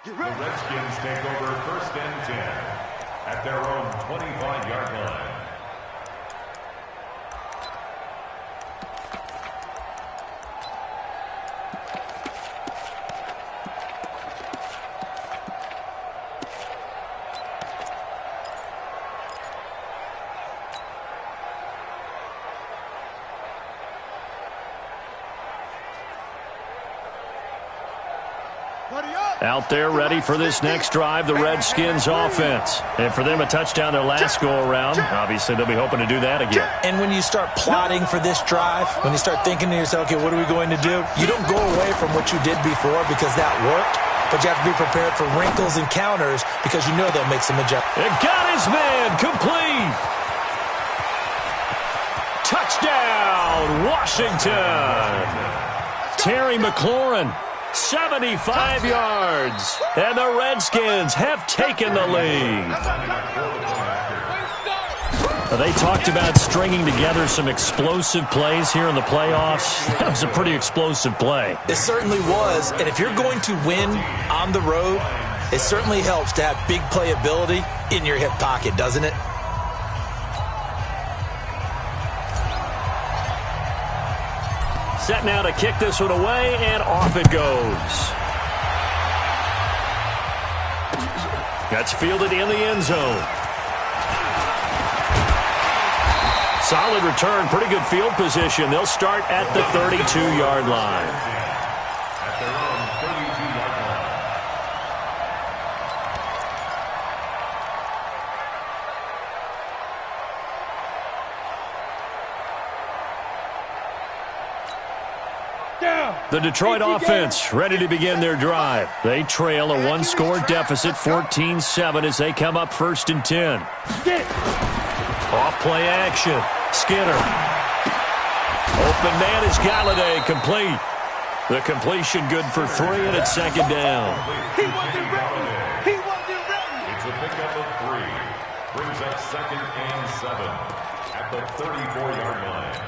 The Redskins take over 1st and 10 at their own 25-yard line. Out there ready for this next drive, the Redskins offense. And for them, a touchdown their last go-around. Obviously, they'll be hoping to do that again. And when you start plotting for this drive, when you start thinking to yourself, okay, what are we going to do? You don't go away from what you did before because that worked, but you have to be prepared for wrinkles and counters because you know they'll make some adjustments. It got his man complete. Touchdown, Washington. Terry McLaurin. 75 yards, and the Redskins have taken the lead. They talked about stringing together some explosive plays here in the playoffs. That was a pretty explosive play. It certainly was, and if you're going to win on the road, it certainly helps to have big playability in your hip pocket, doesn't it? Set now to kick this one away, and off it goes. That's fielded in the end zone. Solid return, pretty good field position. They'll start at the 32-yard line. The Detroit offense ready to begin their drive. They trail a one-score deficit, 14-7, as they come up 1st and 10. Off-play action. Skinner. Open man is Galladay, complete. The completion good for 3, and it's 2nd down. He wasn't ready. He wasn't ready. It's a pickup of 3. Brings up 2nd and 7 at the 34-yard line.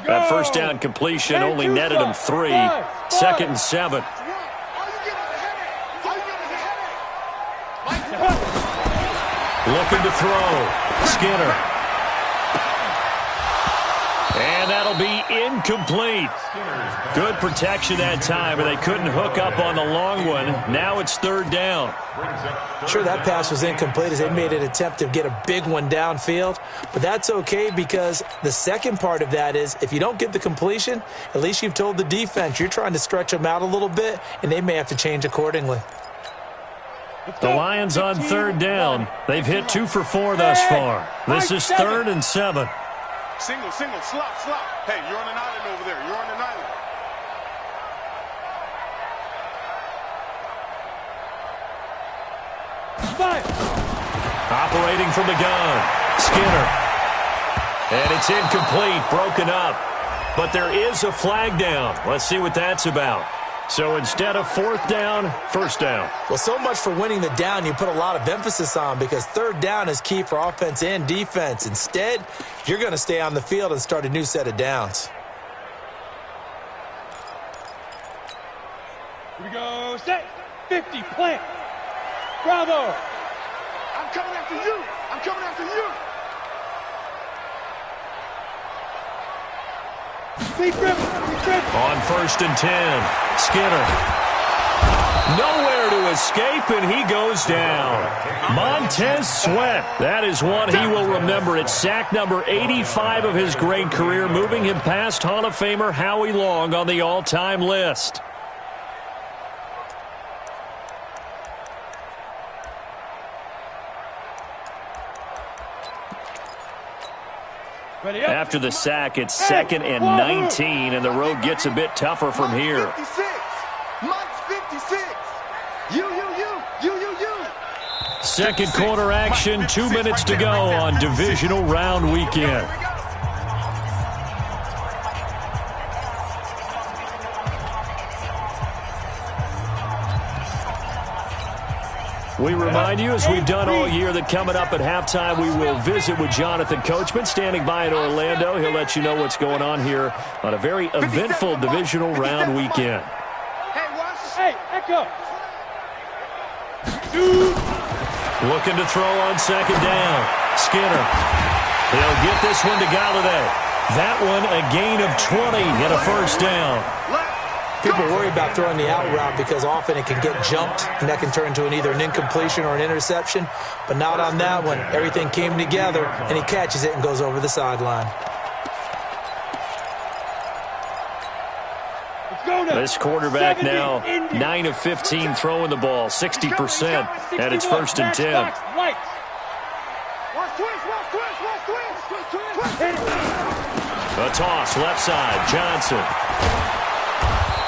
That 1st down completion only netted him 3. 2nd and 7. Looking to throw. Skinner. And that'll be incomplete. Good protection that time, and they couldn't hook up on the long one. Now it's 3rd down. Sure, that pass was incomplete as they made an attempt to get a big one downfield, but that's okay because the second part of that is if you don't get the completion, at least you've told the defense you're trying to stretch them out a little bit, and they may have to change accordingly. The Lions on 3rd down. They've hit 2 for 4 thus far. This is 3rd and 7. Single, slop. Hey, you're on an island over there. You're on an island. Operating from the gun. Skinner. And it's incomplete, broken up. But there is a flag down. Let's see what that's about. So instead of 4th down, 1st down. Well, so much for winning the down you put a lot of emphasis on because 3rd down is key for offense and defense. Instead, you're going to stay on the field and start a new set of downs. Here we go. Set. 50. Plant. Bravo. I'm coming after you. I'm coming after you. On 1st and 10, Skinner. Nowhere to escape, and he goes down. Montez Sweat. That is one he will remember. It's sack number 85 of his great career, moving him past Hall of Famer Howie Long on the all-time list. After the sack, it's 2nd and 19, and the road gets a bit tougher from here. Mike's 56. You. 2nd quarter action, 2 minutes to go on divisional round weekend. We remind you, as we've done all year, that coming up at halftime, we will visit with Jonathan Coachman, standing by in Orlando. He'll let you know what's going on here on a very eventful divisional round weekend. Hey, Echo. Looking to throw on second down. Skinner. He'll get this one to Galladay. That one a gain of 20 and a first down. People worry about throwing the out route because often it can get jumped, and that can turn into either an incompletion or an interception. But not on that one. Everything came together, and he catches it and goes over the sideline. This quarterback now 9 of 15 throwing the ball, 60%, and it's 1st and 10. A toss, left side, Johnson.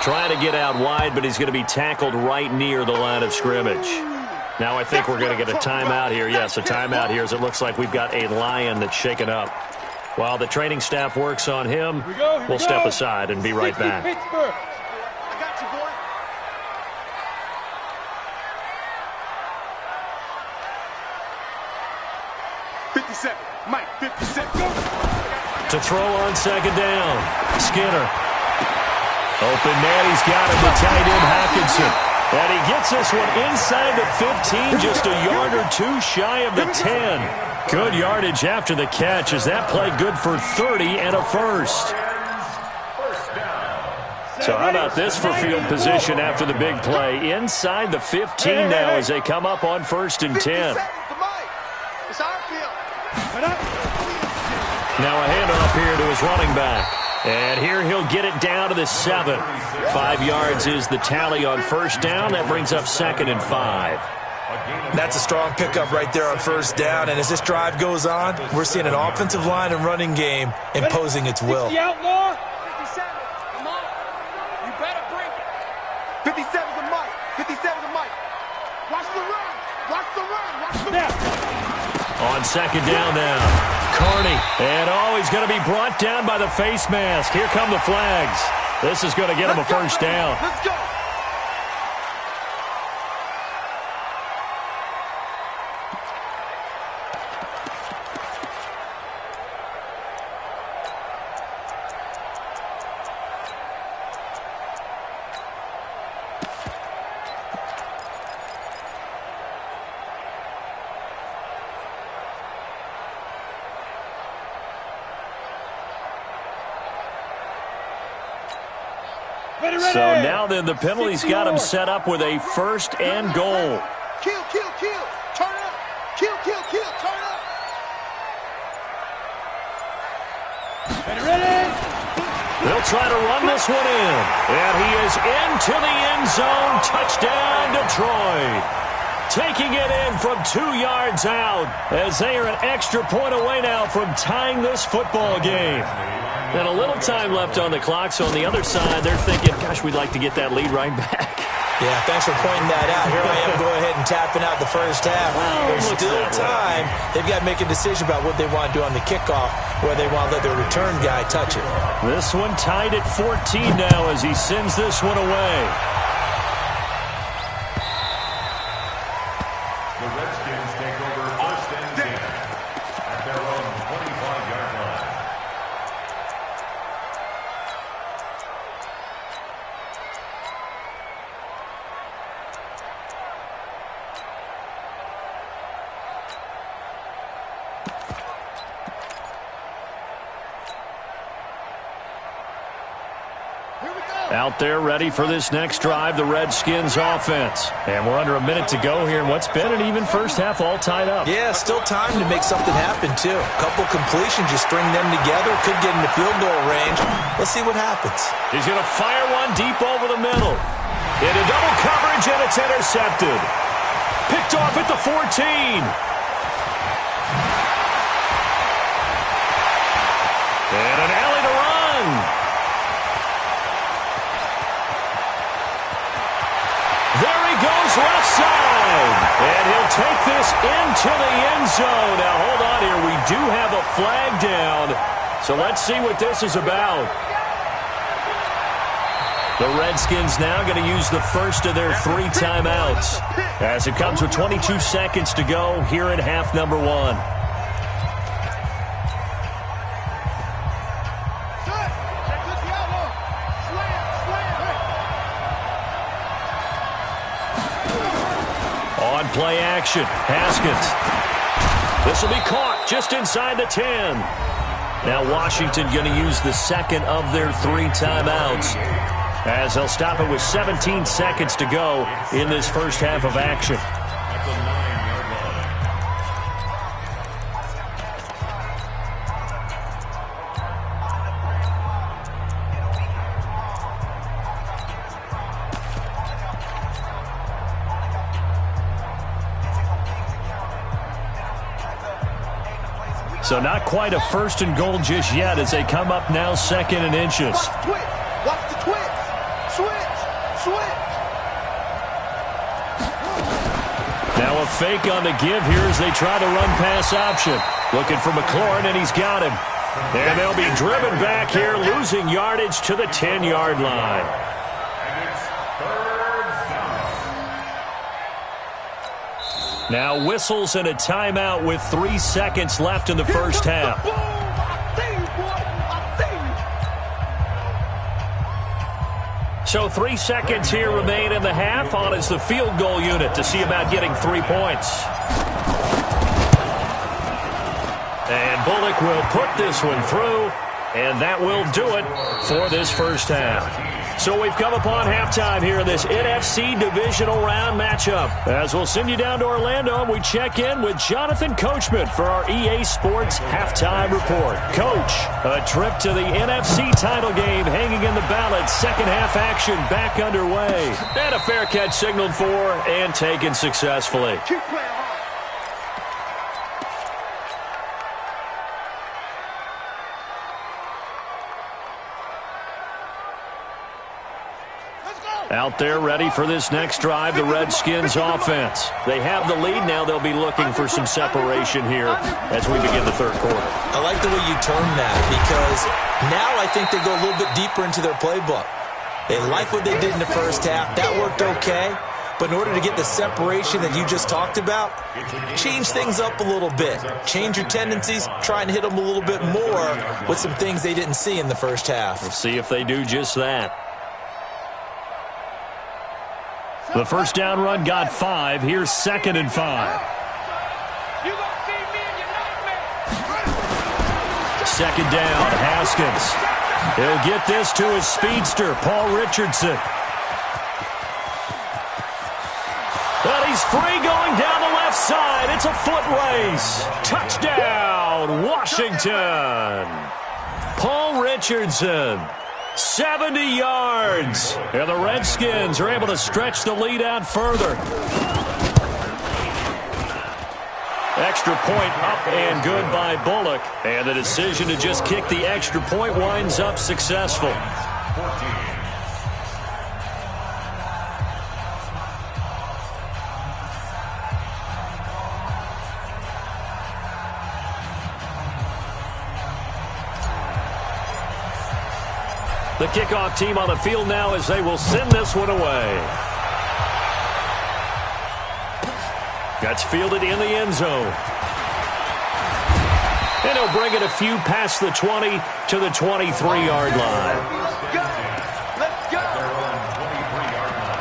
Trying to get out wide, but he's going to be tackled right near the line of scrimmage. Now I think we're going to get a timeout here. Yes, a timeout here as it looks like we've got a Lion that's shaken up. While the training staff works on him, we'll step aside and be right back. I got you, boy. Mike, 57. To throw on second down. Skinner. Open man, he's got him, the tight end Hockenson. And he gets this one inside the 15, just a yard or two shy of the 10. Good yardage after the catch as that play good for 30 and a first. So how about this for field position after the big play? Inside the 15 now as they come up on 1st and 10. Now a handoff here to his running back. And here he'll get it down to the 7. 5 yards is the tally on first down. That brings up 2nd and 5. That's a strong pickup right there on first down. And as this drive goes on, we're seeing an offensive line and running game imposing its will. 57, come on. You better bring it. 57's a Mike. 57's a Mike. Watch the run. Watch the run. Watch the run. On second down now. Carney. And he's going to be brought down by the face mask. Here come the flags. This is going to get him a first down. Let's go. So now then the penalty's got him set up with a 1st and goal. Kill, kill, kill. Turn up. Kill, kill, kill. Turn up. Ready? They'll try to run this one in. And he is into the end zone. Touchdown, Detroit. Taking it in from 2 yards out as they are an extra point away now from tying this football game. And a little time left on the clock, so on the other side, they're thinking, gosh, we'd like to get that lead right back. Yeah, thanks for pointing that out. Here I am going ahead and tapping out the first half. There's still time. They've got to make a decision about what they want to do on the kickoff, whether they want to let their return guy touch it. This one tied at 14 now as he sends this one away. The Redskins take over 1st and 10 at their own 25-yard line. Out there ready for this next drive, the Redskins offense. And we're under a minute to go here in what's been an even first half all tied up. Yeah, still time to make something happen, too. A couple completions, just string them together. Could get into field goal range. Let's see what happens. He's going to fire one deep over the middle. Into double coverage, and it's intercepted. Picked off at the 14. And an alley to run. There he goes left side. And he'll take this into the end zone. Now, hold on here. We do have a flag down. So let's see what this is about. The Redskins now going to use the first of their 3 timeouts as it comes with 22 seconds to go here in half number 1. Run play action. Haskins. This will be caught just inside the 10. Now Washington going to use the second of their 3 timeouts, as they'll stop it with 17 seconds to go in this first half of action. At the 9-yard line. So not quite a 1st and goal just yet as they come up now 2nd and inches. Watch the twitch. Watch the twitch. Switch. Switch. Now a fake on the give here as they try the run pass option. Looking for McLaurin, and he's got him. And they'll be driven back here, losing yardage to the 10-yard line. And it's 3rd down. Now whistles and a timeout with 3 seconds left in the first half. Boom. I see you, boy. I see you. So 3 seconds here remain in the half. On is the field goal unit to see about getting 3 points. And Bullock will put this one through, and that will do it for this first half. So we've come upon halftime here in this NFC divisional round matchup. As we'll send you down to Orlando, we check in with Jonathan Coachman for our EA Sports halftime report. Coach, a trip to the NFC title game hanging in the balance. Second half action back underway. And a fair catch signaled for and taken successfully. Keep playing hard. Out there ready for this next drive, the Redskins offense. They have the lead. Now they'll be looking for some separation here as we begin the third quarter. I like the way you term that, because now I think they go a little bit deeper into their playbook. They like what they did in the first half. That worked okay. But in order to get the separation that you just talked about, change things up a little bit. Change your tendencies. Try and hit them a little bit more with some things they didn't see in the first half. We'll see if they do just that. The first down run got 5. Here's 2nd and 5. You gonna see me in your nightmare. Second down, Haskins. He'll get this to his speedster, Paul Richardson. But he's free going down the left side. It's a foot race. Touchdown, Washington. Paul Richardson. 70 yards. And the Redskins are able to stretch the lead out further. Extra point up and good by Bullock. And the decision to just kick the extra point winds up successful. 14. The kickoff team on the field now as they will send this one away. That's fielded in the end zone. And he'll bring it a few past the 20 to the 23-yard line. Let's go. Let's go. They're on 23-yard line.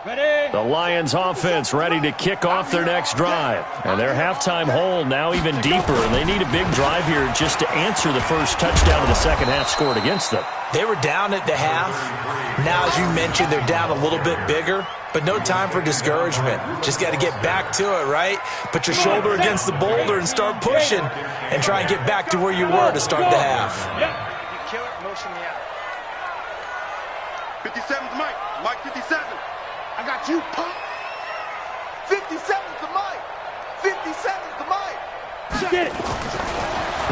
Ready? The Lions offense ready to kick off their next drive. And their halftime hole now even deeper, and they need a big drive here just to answer the first touchdown of the second half scored against them. They were down at the half. Now, as you mentioned, they're down a little bit bigger, but no time for discouragement. Just got to get back to it, right? Put your shoulder against the boulder and start pushing and try and get back to where you were to start the half. You kill it, motion me out. 57's Mike. Mike 57. I got you, punk. 57's the Mike. 57's the Mike. Get it.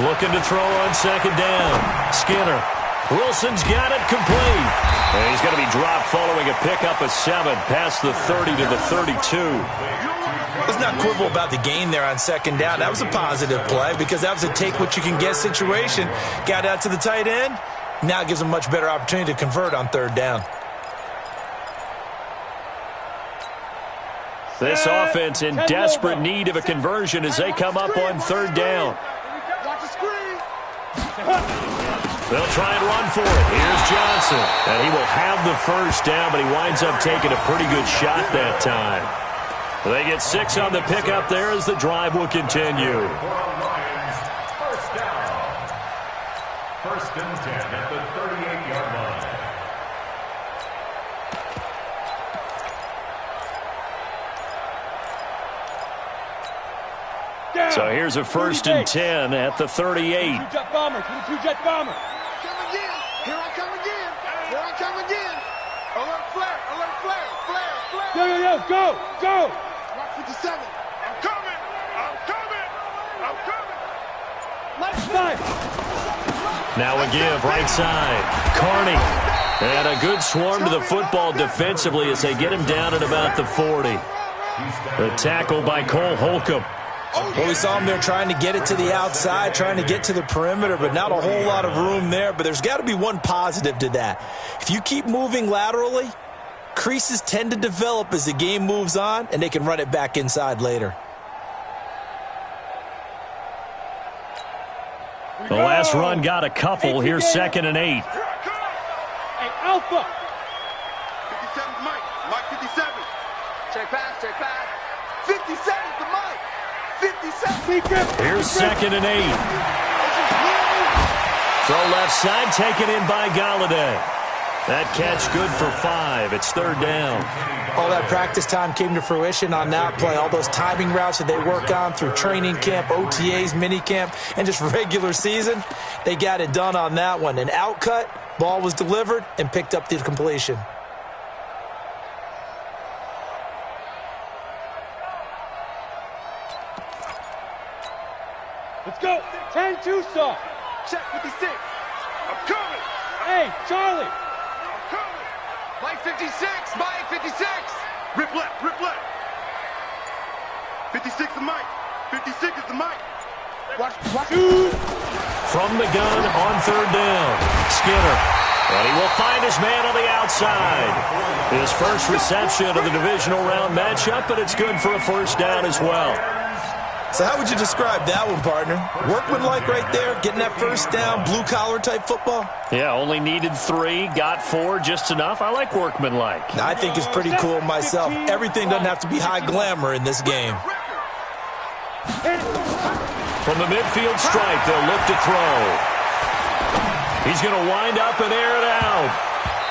Looking to throw on second down. Skinner. Wilson's got it complete. And he's going to be dropped following a pickup of 7 past the 30 to the 32. Let's not quibble about the gain there on second down. That was a positive play because that was a take-what-you-can-get situation. Got out to the tight end. Now it gives them a much better opportunity to convert on third down. This offense in desperate need of a conversion as they come up on third down. Watch the screen. They'll try and run for it. Here's Johnson. And he will have the first down, but he winds up taking a pretty good shot that time. They get 6 on the pickup there as the drive will continue. First down. First and 10 at the 38-yard line. So here's a first and 10 at the 38. Two-jet bomber. 22-jet bomber. Come again. Here I come again. Here I come again. Alert flare. Alert flare. Flare. Flare. Yo, go, go. Watch 57. I'm coming. I'm coming. I'm coming. Let's fire. Now a give right side. Carney. And a good swarm to the football defensively as they get him down at about the 40. The tackle by Cole Holcomb. Well, we saw him there trying to get it to the outside, trying to get to the perimeter, but not a whole lot of room there. But there's got to be one positive to that. If you keep moving laterally, creases tend to develop as the game moves on, and they can run it back inside later. The last run got a couple. Here's 2nd and 8. Hey, Alpha. 57's Mike. Mike 57. Check pass. Check pass. 57's the Mike. 57. Here's 2nd and 8. Throw left side, taken in by Galladay. That catch good for 5. It's third down. All that practice time came to fruition on that play. All those timing routes that they work on through training camp, OTAs, minicamp, and just regular season, they got it done on that one. An outcut, ball was delivered, and picked up the completion. Let's go. 10-2 stop. Check 56. I'm coming. Hey, Charlie. I'm coming. Mike 56. Mike 56. Rip left. Rip left. 56 is Mike. 56 is the Mike. Watch. From the gun on third down. Skinner. And he will find his man on the outside. His first reception of the divisional round matchup, but it's good for a first down as well. So how would you describe that one, partner? Workmanlike right there, getting that first down, blue-collar type football? Yeah, only needed 3, got 4, just enough. I like workmanlike. I think it's pretty cool myself. Everything doesn't have to be high glamour in this game. From the midfield stripe, they'll look to throw. He's going to wind up and air it out.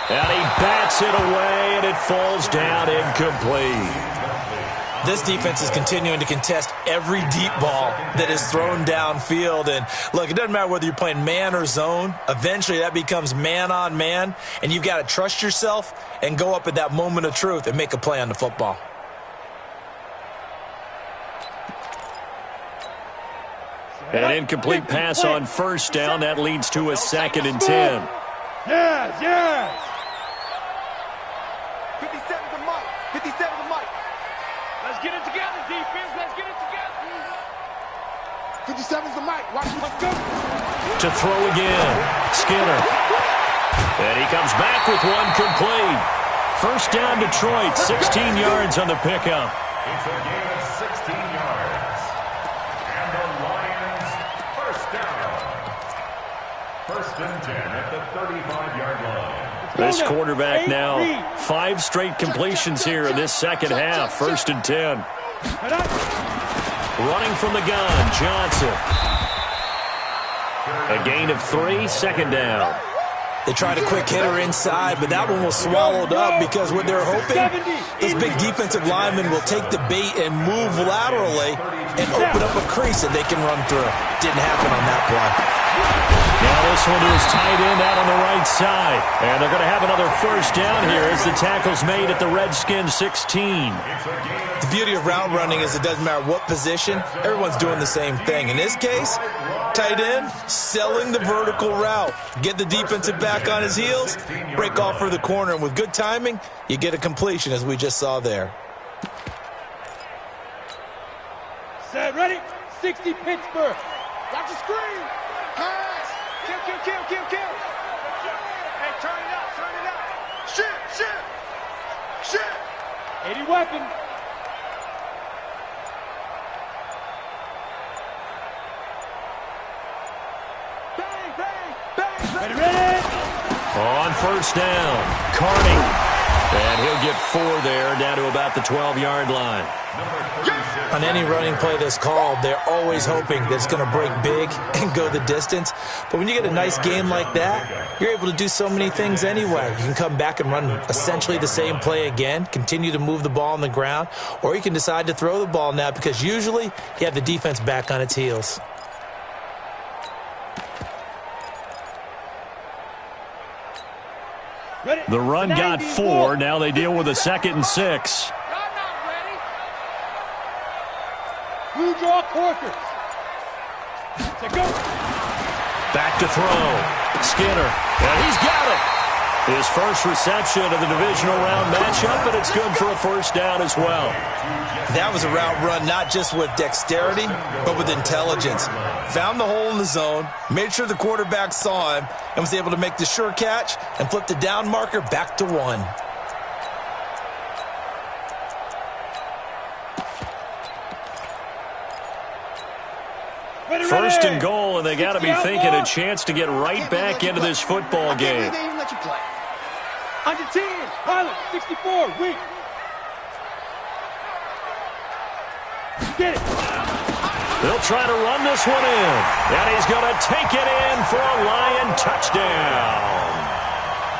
And he bats it away, and it falls down incomplete. This defense is continuing to contest every deep ball that is thrown downfield. And look, it doesn't matter whether you're playing man or zone. Eventually, that becomes man on man. And you've got to trust yourself and go up at that moment of truth and make a play on the football. An incomplete pass on first down. That leads to a 2nd and 10. Yes. 57's the Mike. 57's the Mike. Let's get it together, defense. Let's get it together. 57's the Mike. Watch him. Let's go. To throw again. Skinner. And he comes back with one complete. First down Detroit, 16 yards on the pickup. It's a gain of 16 yards. And the Lions first down. First and 10 at the 35-yard line. This quarterback now 5 straight completions here in this second half. First and 10. Running from the gun, Johnson. A gain of 3, second down. They tried a quick hitter inside, but that one was swallowed up because what they're hoping, those big defensive linemen will take the bait and move laterally and open up a crease that they can run through. Didn't happen on that play. Now this one is tight end out on the right side. And they're going to have another first down here as the tackle's made at the Redskins 16. The beauty of route running is it doesn't matter what position, everyone's doing the same thing. In this case, tight end, selling the vertical route. Get the defensive back on his heels, break off for the corner, and with good timing, you get a completion as we just saw there. Set, ready? 60 Pittsburgh. Watch the screen. Pass. Kill. Hey, turn it up. Shit. 80 weapon. first down. Carney. And he'll get 4 there, down to about the 12-yard line. On any running play that's called, they're always hoping that it's going to break big and go the distance. But when you get a nice game like that, you're able to do so many things anyway. You can come back and run essentially the same play again, continue to move the ball on the ground, or you can decide to throw the ball now because usually you have the defense back on its heels. The run got 4. Now they deal with a 2nd and 6. Blue draw quarters. Go. Back to throw. Skinner. And he's got it. His first reception of the divisional round matchup, and it's good for a first down as well. That was a route run not just with dexterity, but with intelligence. Found the hole in the zone, made sure the quarterback saw him, and was able to make the sure catch and flip the down marker back to 1. First and goal, and they got to be thinking a chance to get right back into this football game. Under 10, pilot, 64, weak. Get it. They'll try to run this one in, and he's going to take it in for a Lion touchdown.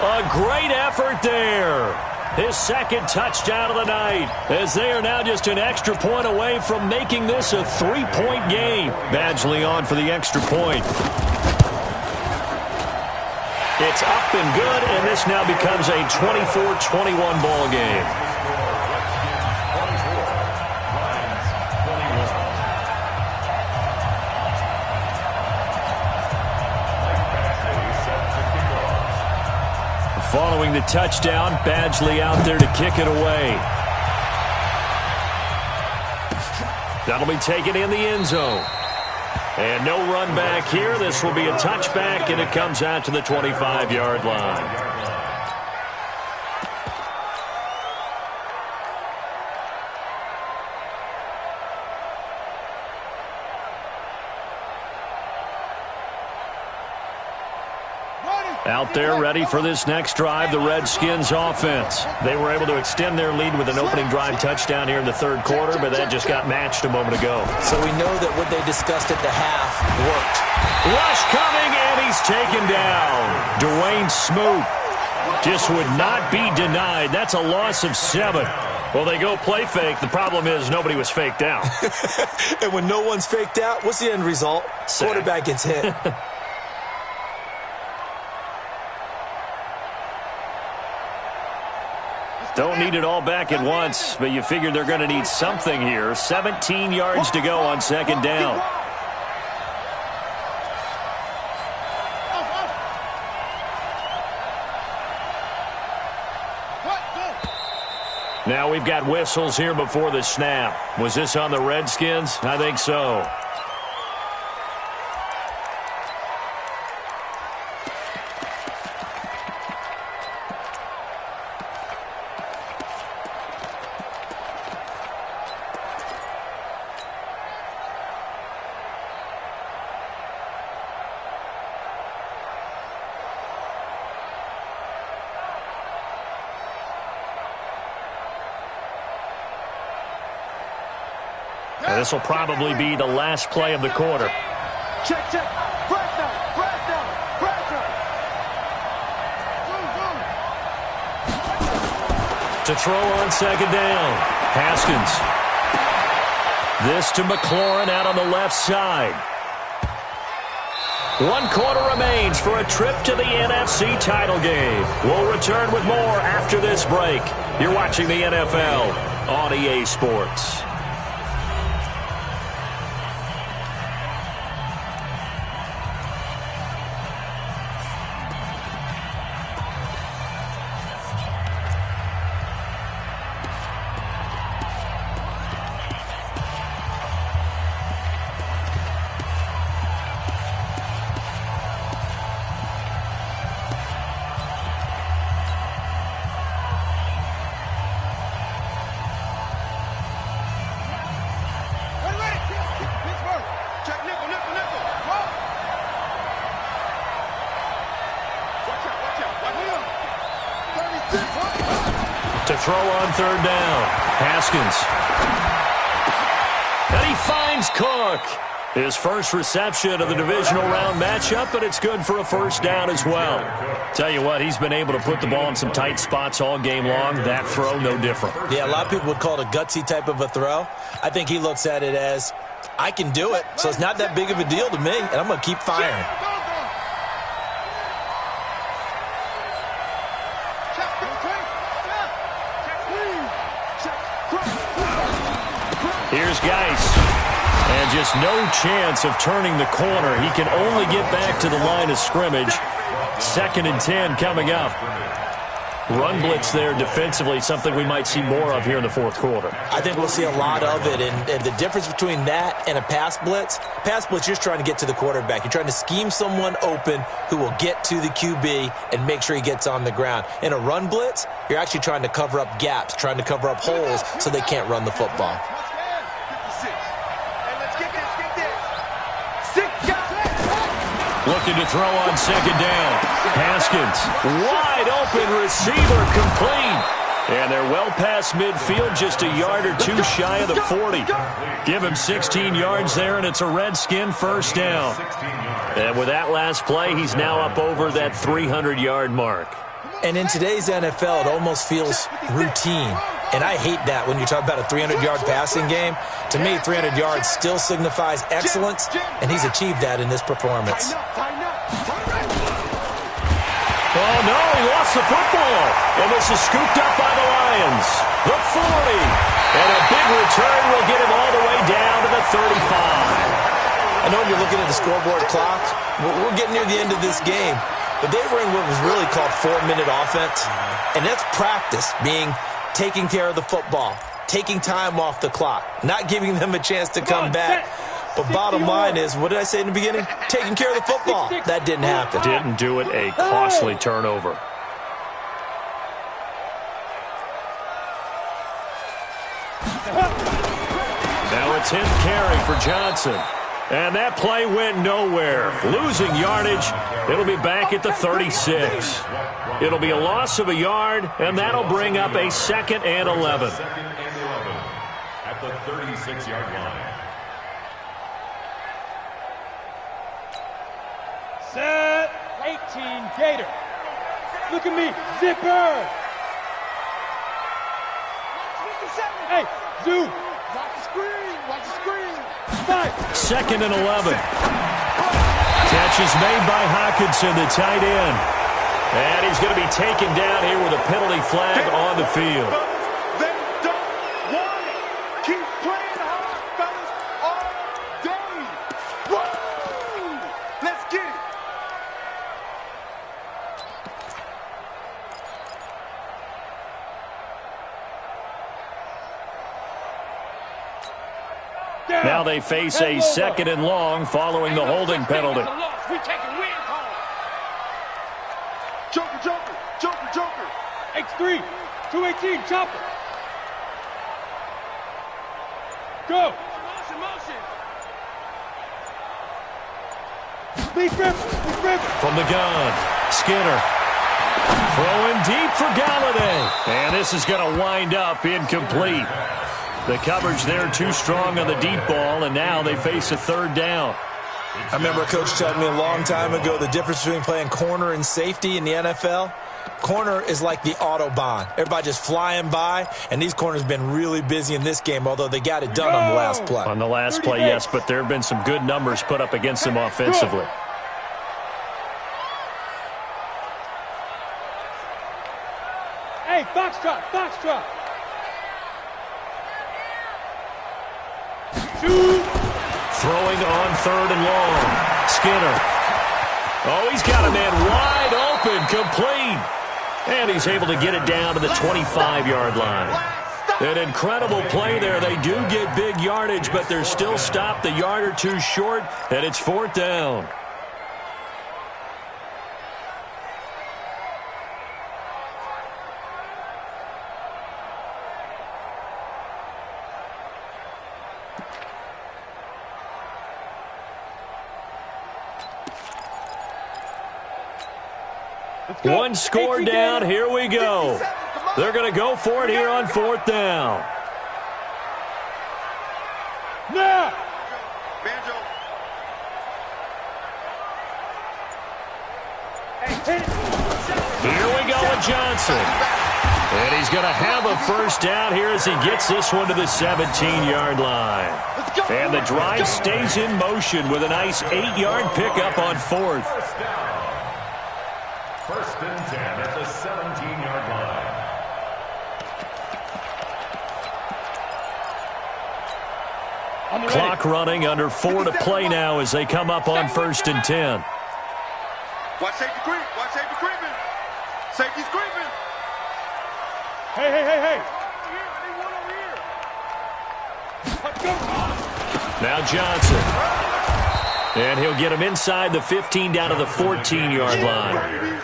A great effort there. His 2nd touchdown of the night, as they are now just an extra point away from making this a 3-point game. Badgley on for the extra point. It's up and good, and this now becomes a 24-21 ball game. Following the touchdown, Badgley out there to kick it away. That'll be taken in the end zone. And no run back here. This will be a touchback, and it comes out to the 25-yard line. Out there ready for this next drive, the Redskins offense. They were able to extend their lead with an opening drive touchdown here in the 3rd quarter, but that just got matched a moment ago. So we know that what they discussed at the half worked. Rush coming, and he's taken down. Dwayne Smoot just would not be denied. That's a loss of 7. Well, they go play fake. The problem is nobody was faked out. And when no one's faked out, what's the end result? Sack. Quarterback gets hit. Don't need it all back at once, but you figure they're going to need something here. 17 yards to go on 2nd down. Now we've got whistles here before the snap. Was this on the Redskins? I think so. This will probably be the last play of the quarter. Check. Press down. To throw on 2nd down. Haskins. This to McLaurin out on the left side. 1 quarter remains for a trip to the NFC title game. We'll return with more after this break. You're watching the NFL on EA Sports. To throw on third down. Haskins. And he finds Cook. His first reception of the divisional round matchup, but it's good for a first down as well. Tell you what, he's been able to put the ball in some tight spots all game long. That throw, no different. Yeah, a lot of people would call it a gutsy type of a throw. I think he looks at it as, I can do it, so it's not that big of a deal to me, and I'm going to keep firing. Here's Geis. And just no chance of turning the corner. He can only get back to the line of scrimmage. 2nd and 10 coming up. Run blitz there defensively, something we might see more of here in the fourth quarter. I think we'll see a lot of it, and the difference between that and a pass blitz, you're just trying to get to the quarterback. You're trying to scheme someone open who will get to the QB and make sure he gets on the ground. In a run blitz, you're actually trying to cover up gaps, trying to cover up holes so they can't run the football. Looking to throw on second down. Haskins, wide open receiver, complete. And they're well past midfield, just a yard or two shy of the 40. Give him 16 yards there, and it's a Redskin first down. And with that last play, he's now up over that 300-yard mark. And in today's NFL, it almost feels routine. And I hate that when you talk about a 300-yard passing game. To me, 300 yards still signifies excellence, and he's achieved that in this performance. Oh, no, he lost the football. And this is scooped up by the Lions. The 40. And a big return will get him all the way down to the 35. I know you're looking at the scoreboard clock. We're getting near the end of this game. But they were in what was really called 4-minute offense. And that's practice, being taking care of the football, taking time off the clock, not giving them a chance to come back. But bottom line is, what did I say in the beginning? Taking care of the football. That didn't happen. Didn't do it. A costly turnover. Now a 10th carry for Johnson. And that play went nowhere. Losing yardage. It'll be back at the 36. It'll be a loss of a yard, and that'll bring up a 2nd and 11. At the 36-yard line. Set. 18, Gator. Look at me. Zipper. Hey, zoom. Watch the screen. Watch the screen. 2nd and 11. Catch is made by Hawkinson, the tight end. And he's going to be taken down here with a penalty flag on the field. They don't want it. Keep playing hard, fellas, all day. Woo! Let's get it. Now they face a 2nd and long following the holding penalty. We taking win home. Joker, Joker, Joker, Joker. X3, 218, chopper. Go. Motion, motion. Lead river. From the gun, Skinner. Throwing deep for Galladay. And this is going to wind up incomplete. The coverage there too strong on the deep ball, and now they face a 3rd down. I remember a coach telling me a long time ago the difference between playing corner and safety in the NFL. Corner is like the Autobahn. Everybody just flying by, and these corners have been really busy in this game, although they got it done on the last play. On the last play, yes, but there have been some good numbers put up against them offensively. Hey, foxtrot, foxtrot. Throwing on 3rd and long. Skinner. Oh, he's got a man wide open, complete. And he's able to get it down to the 25-yard line. An incredible play there. They do get big yardage, but they're still stopped a yard or two short, and it's 4th down. One score down. Here we go. They're going to go for it here on 4th down. Now. Banjo. Here we go with Johnson. And he's going to have a first down here as he gets this one to the 17-yard line. And the drive stays in motion with a nice 8-yard pickup on 4th. First down. 1st and 10 at the 17-yard line. Clock running, under 4 to play now as they come up on 1st and 10. Watch safety creep. Watch safety creeping. Safety's creeping. Hey, hey, hey, hey. Let's go. Now Johnson. And he'll get him inside the 15 down to the 14-yard line.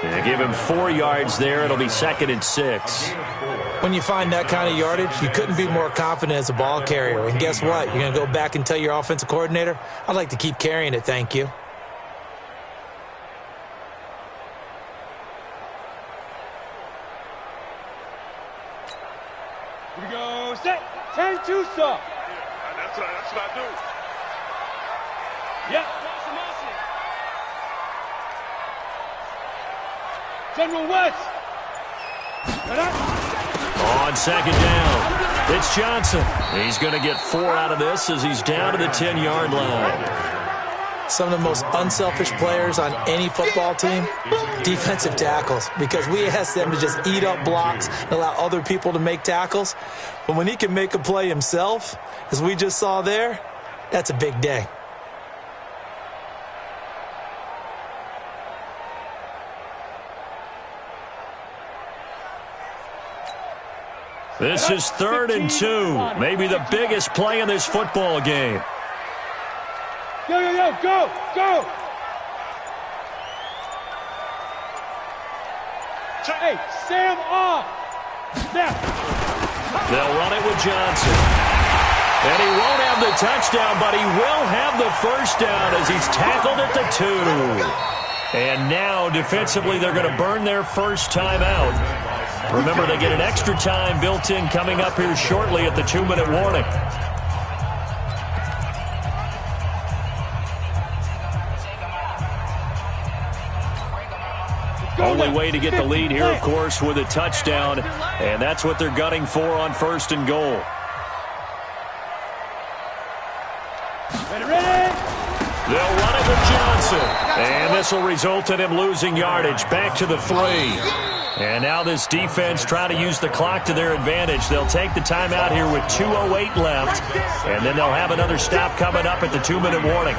And give him 4 yards there. It'll be 2nd and 6. When you find that kind of yardage, you couldn't be more confident as a ball carrier. And guess what? You're going to go back and tell your offensive coordinator, I'd like to keep carrying it, thank you. Here we go. Set. 10-2 stop. That's what I do. Yep. General West. On 2nd down, it's Johnson. He's going to get 4 out of this as he's down to the 10-yard line. Some of the most unselfish players on any football team, defensive tackles, because we ask them to just eat up blocks and allow other people to make tackles. But when he can make a play himself, as we just saw there, that's a big day. This is 3rd and 2, maybe the biggest play in this football game. Yo, yo, yo, go, go. Hey, Sam off. Now. They'll run it with Johnson. And he won't have the touchdown, but he will have the first down as he's tackled at the 2. And now, defensively, they're going to burn their first time out. Remember, they get an extra time built in coming up here shortly at the 2-minute warning. Only way to get the lead here, of course, with a touchdown. And that's what they're gunning for on 1st and goal. Ready? They'll run it with Johnson. And this will result in him losing yardage. Back to the 3. And now this defense trying to use the clock to their advantage. They'll take the timeout here with 2:08 left. And then they'll have another stop coming up at the 2-minute warning.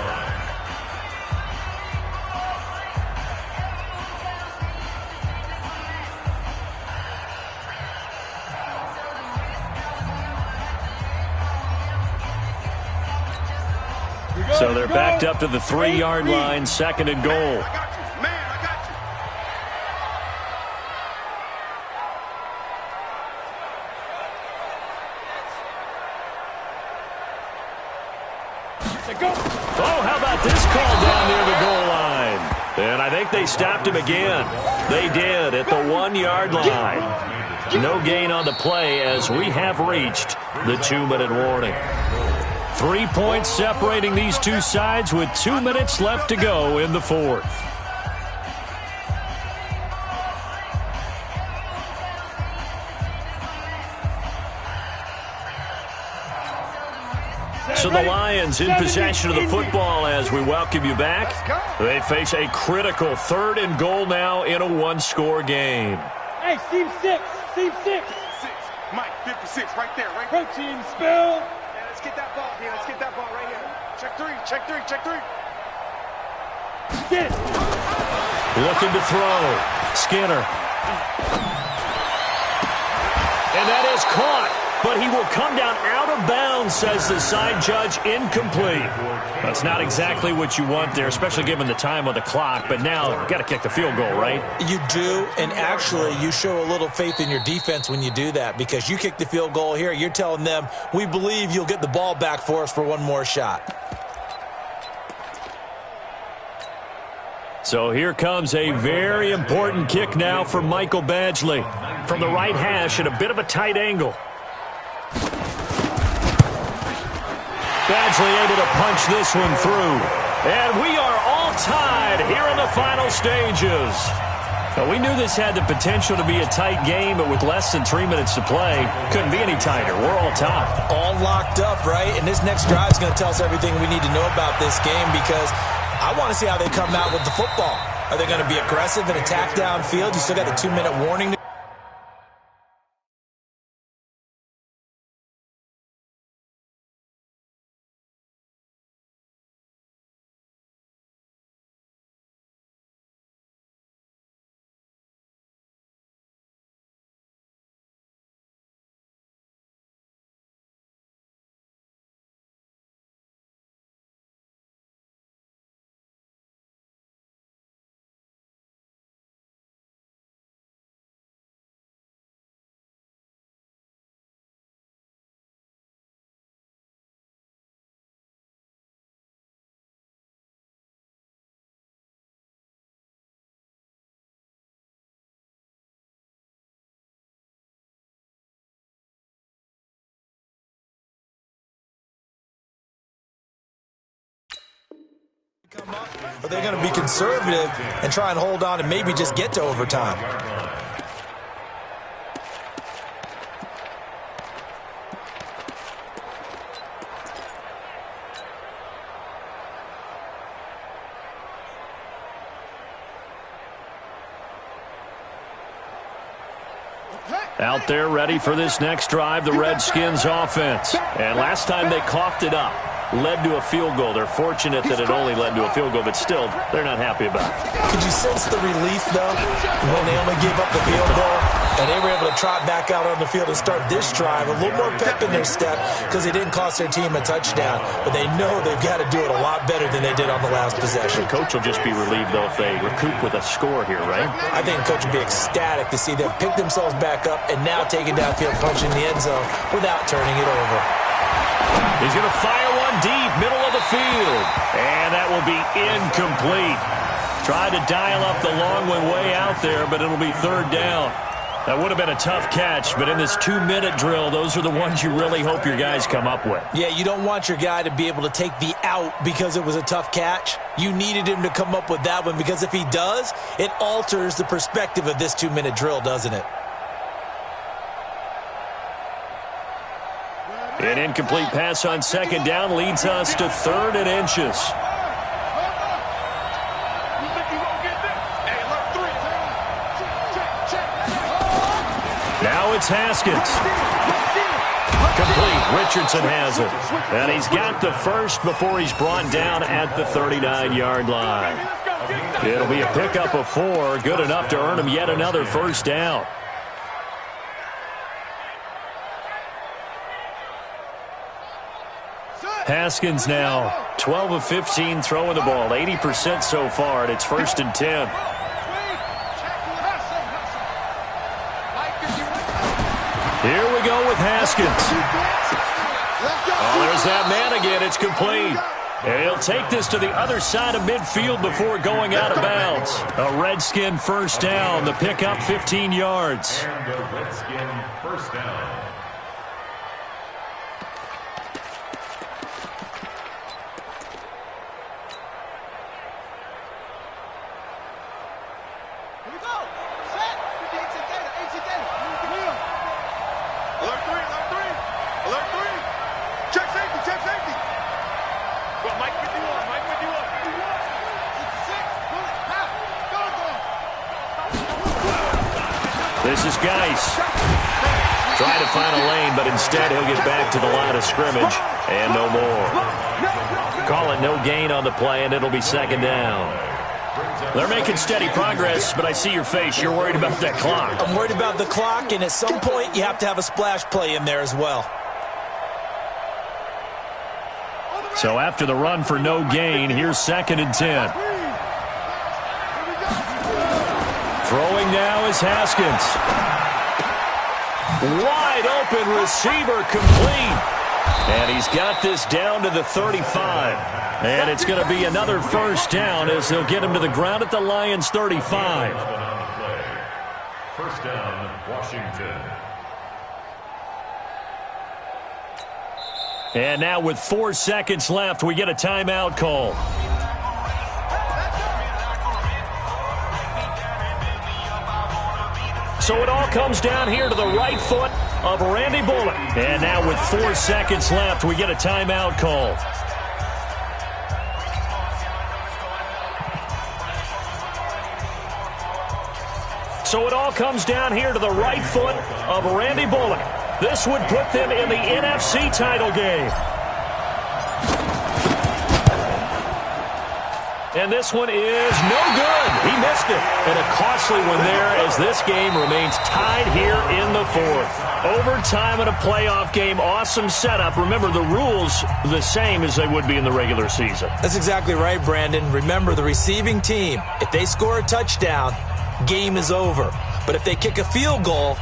So they're backed up to the 3-yard line, 2nd and goal. Oh, how about this call down near the goal line? And I think they stopped him again. They did at the 1-yard line. No gain on the play as we have reached the 2-minute warning. 3 points separating these two sides with 2 minutes left to go in the 4th. So the Lions in possession of the football as we welcome you back. They face a critical 3rd and goal now in a 1-score game. Hey, Team 6. Team 6. Mike, 56, right there, right there. Protein spill. Yeah, let's get that ball here. Let's get that ball right here. Check 3, check 3, check 3. Get it. Looking to throw. Skinner. And that is caught. But he will come down out of bounds, says the side judge, incomplete. That's not exactly what you want there, especially given the time on the clock. But now, you've got to kick the field goal, right? You do, and actually, you show a little faith in your defense when you do that, because you kick the field goal here, you're telling them, we believe you'll get the ball back for us for one more shot. So here comes a very important kick now for Michael Badgley. From the right hash at a bit of a tight angle. Badgley able to punch this one through. And we are all tied here in the final stages. Now, we knew this had the potential to be a tight game, but with less than 3 minutes to play, couldn't be any tighter. We're all tied. All locked up, right? And this next drive is going to tell us everything we need to know about this game because I want to see how they come out with the football. Are they going to be aggressive and attack downfield? You still got the 2-minute warning. Are they going to be conservative and try and hold on and maybe just get to overtime? Out there ready for this next drive, the Redskins offense. And last time they coughed it up. Led to a field goal. They're fortunate that it only led to a field goal, but still, they're not happy about it. Could you sense the relief, though, when they only gave up the field goal and they were able to trot back out on the field and start this drive? A little more pep in their step because they didn't cost their team a touchdown, but they know they've got to do it a lot better than they did on the last possession. The coach will just be relieved, though, if they recoup with a score here, right? I think the coach will be ecstatic to see them pick themselves back up and now take it downfield, punching the end zone without turning it over. He's going to fire one deep, middle of the field. And that will be incomplete. Tried to dial up the long one way out there, but it'll be third down. That would have been a tough catch, but in this 2-minute drill, those are the ones you really hope your guys come up with. Yeah, you don't want your guy to be able to take the out because it was a tough catch. You needed him to come up with that one because if he does, it alters the perspective of this 2-minute drill, doesn't it? An incomplete pass on second down leads us to 3rd and inches. Now it's Haskins. Complete. Richardson has it. And he's got the first before he's brought down at the 39-yard line. It'll be a pickup of 4. Good enough to earn him yet another first down. Haskins now 12 of 15 throwing the ball, 80% so far, and it's 1st and 10. Here we go with Haskins. Oh, there's that man again. It's complete. And he'll take this to the other side of midfield before going out of bounds. A Redskin first down. The pickup 15 yards. And a Redskin first down. This is Geis. Trying to find a lane, but instead he'll get back to the line of scrimmage and no more. Call it no gain on the play, and it'll be 2nd down. They're making steady progress, but I see your face. You're worried about that clock. I'm worried about the clock, and at some point you have to have a splash play in there as well. So after the run for no gain, here's 2nd and 10. Throwing now is Haskins. Wide open receiver complete. And he's got this down to the 35. And it's going to be another first down as they'll get him to the ground at the Lions' 35. First down, Washington. And now with 4 seconds left, we get a timeout call. So it all comes down here to the right foot of Randy Bullock. And now with 4 seconds left, we get a timeout call. So it all comes down here to the right foot of Randy Bullock. This would put them in the NFC title game. And this one is no good. He missed it. And a costly one there as this game remains tied here in the fourth. Overtime in a playoff game. Awesome setup. Remember, the rules the same as they would be in the regular season. That's exactly right, Brandon. Remember, the receiving team, if they score a touchdown, game is over. But if they kick a field goal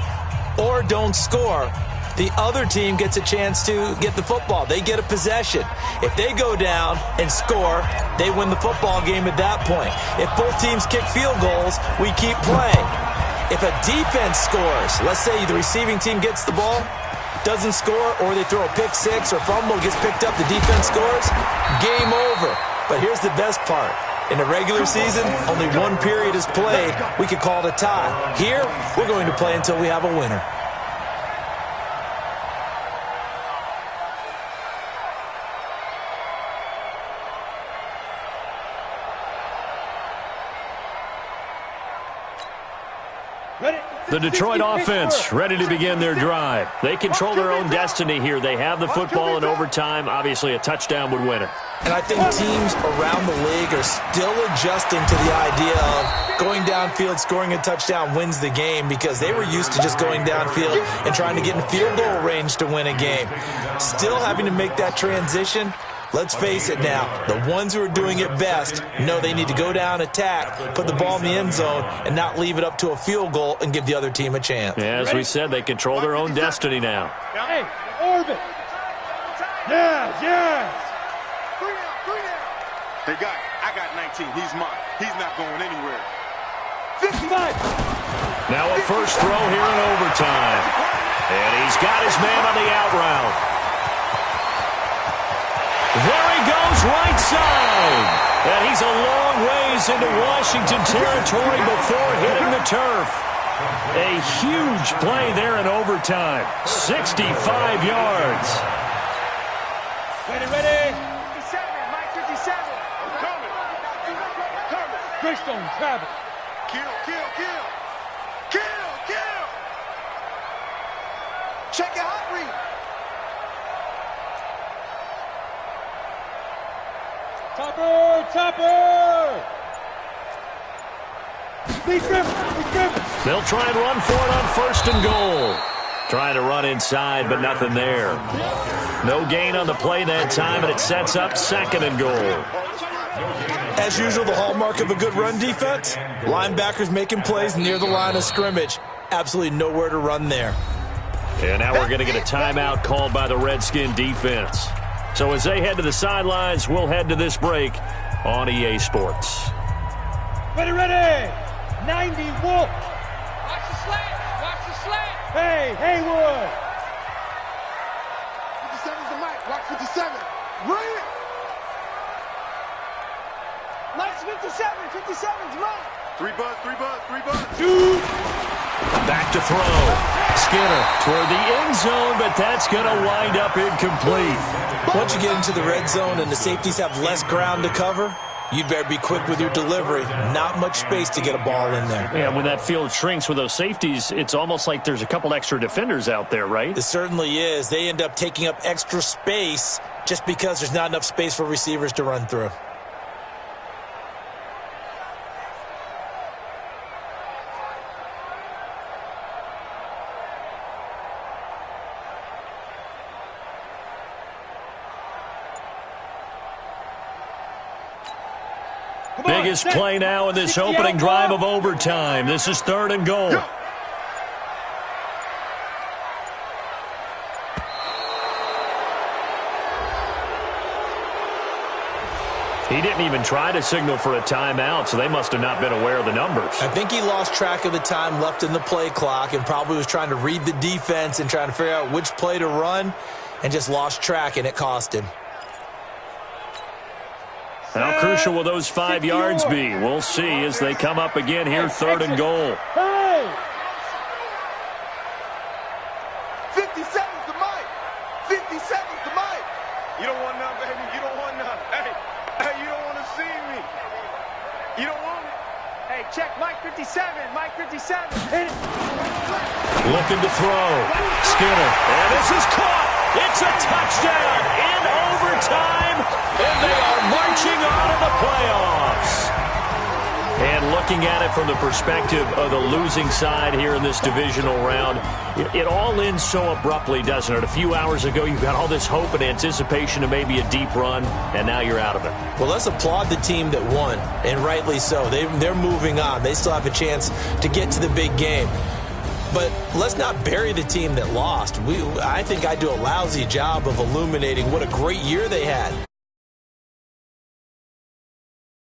or don't score, the other team gets a chance to get the football. They get a possession. If they go down and score, they win the football game at that point. If both teams kick field goals, we keep playing. If a defense scores, let's say the receiving team gets the ball, doesn't score, or they throw a pick six or fumble, gets picked up, the defense scores, game over. But here's the best part. In the regular season, only one period is played. We could call it a tie. Here, we're going to play until we have a winner. The Detroit offense ready to begin their drive. They control their own destiny here. They have the football in overtime. Obviously, a touchdown would win it. And I think teams around the league are still adjusting to the idea of going downfield, scoring a touchdown wins the game, because they were used to just going downfield and trying to get in field goal range to win a game. Still having to make that transition. Let's face it now, the ones who are doing it best know they need to go down, attack, put the ball in the end zone, and not leave it up to a field goal and give the other team a chance. Yeah, as we said, they control their own destiny now. Hey, orbit. Yes. Hey, guy, I got 19. He's mine. He's not going anywhere. 55. Now a first throw here in overtime. And he's got his man on the out route. There he goes, right side. And he's a long ways into Washington territory before hitting the turf. A huge play there in overtime. 65 yards. Ready. 57, Mike 57. I'm coming. Greystone, travel. Kill. Check your hot read. Topper. Speed driven. They'll try and run for it on first and goal. Trying to run inside, but nothing there. No gain on the play that time, and it sets up second and goal. As usual, the hallmark of a good run defense, linebackers making plays near the line of scrimmage. Absolutely nowhere to run there. And now we're going to get a timeout called by the Redskin defense. So as they head to the sidelines, we'll head to this break on EA Sports. Ready. 90, Wolf. Watch the slant. Hey, Haywood. 57's the mic. Watch 57. Run it. Nice 57. 57's mine. 3 buzz. Two. Back to throw. Skinner toward the end zone, but that's going to wind up incomplete. Once you get into the red zone and the safeties have less ground to cover, you'd better be quick with your delivery. Not much space to get a ball in there. Yeah, when that field shrinks with those safeties, it's almost like there's a couple extra defenders out there, right? It certainly is. They end up taking up extra space just because there's not enough space for receivers to run through. Biggest play now in this opening drive of overtime. This is third and goal. He didn't even try to signal for a timeout, so they must have not been aware of the numbers. I think he lost track of the time left in the play clock and probably was trying to read the defense and trying to figure out which play to run and just lost track, and it cost him. How crucial will those 5 yards be? We'll see as they come up again here, 3rd and goal. Hey! 57's the mic. 57's the mic. You don't want none, baby. You don't want none. Hey, you don't want to see me. You don't want it. Hey, check Mike 57. Mike 57. Hit it. Looking to throw. Skinner. And this is caught. It's a touchdown in overtime. And they are marching on to the playoffs. And looking at it from the perspective of the losing side here in this divisional round, it all ends so abruptly, doesn't it? A few hours ago, you got all this hope and anticipation of maybe a deep run, and now you're out of it. Well, let's applaud the team that won, and rightly so. They're moving on. They still have a chance to get to the big game. But let's not bury the team that lost. I think I do a lousy job of illuminating what a great year they had.